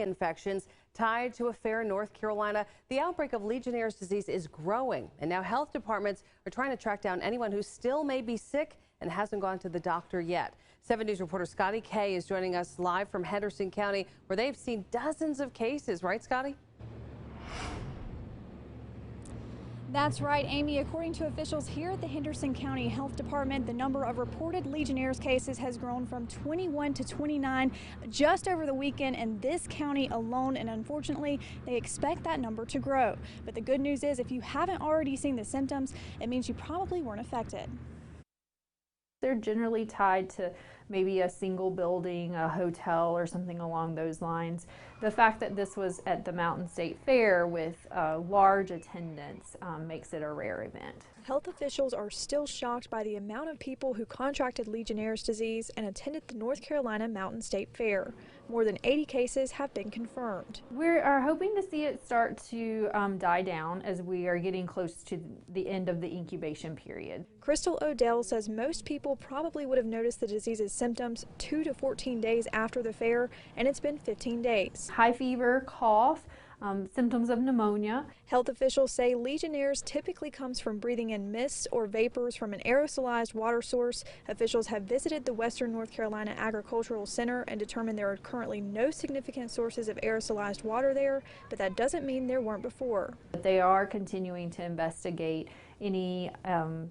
Infections tied to a fair in North Carolina. The outbreak of Legionnaires disease is growing, and now health departments are trying to track down anyone who still may be sick and hasn't gone to the doctor yet. 7 News reporter Scotty Kay is joining us live from Henderson County, where they've seen dozens of cases. Right, Scotty? That's right, Amy. According to officials here at the Henderson County Health Department, the number of reported Legionnaires cases has grown from 21 to 29 just over the weekend in this county alone, and unfortunately, they expect that number to grow. But the good news is, if you haven't already seen the symptoms, it means you probably weren't affected. They're generally tied to maybe a single building, a hotel, or something along those lines. The fact that this was at the Mountain State Fair with large attendance makes it a rare event. Health officials are still shocked by the amount of people who contracted Legionnaires' disease and attended the North Carolina Mountain State Fair. More than 80 cases have been confirmed. We are hoping to see it start to die down as we are getting close to the end of the incubation period. Crystal Odell says most people probably would have noticed the disease's symptoms 2 to 14 days after the fair, and it's been 15 days. High fever, cough, symptoms of pneumonia. Health officials say Legionnaires typically comes from breathing in mists or vapors from an aerosolized water source. Officials have visited the Western North Carolina Agricultural Center and determined there are currently no significant sources of aerosolized water there, but that doesn't mean there weren't before. They are continuing to investigate any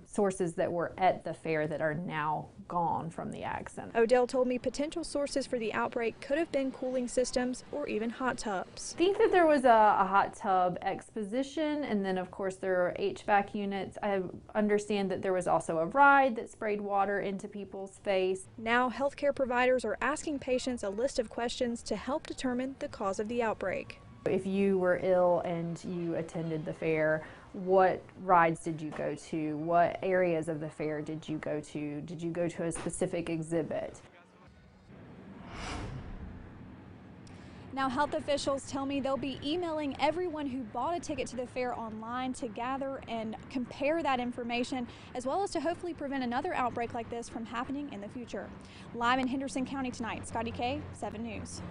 sources that were at the fair that are now gone from the ag center. Odell told me potential sources for the outbreak could have been cooling systems or even hot tubs. I think that there was a hot tub exposition, and then of course there are HVAC units. I understand that there was also a ride that sprayed water into people's face. Now healthcare providers are asking patients a list of questions to help determine the cause of the outbreak. If you were ill and you attended the fair, what rides did you go to? What areas of the fair did you go to? Did you go to a specific exhibit? Now, health officials tell me they'll be emailing everyone who bought a ticket to the fair online to gather and compare that information, as well as to hopefully prevent another outbreak like this from happening in the future. Live in Henderson County tonight, Scotty Kay, 7 News.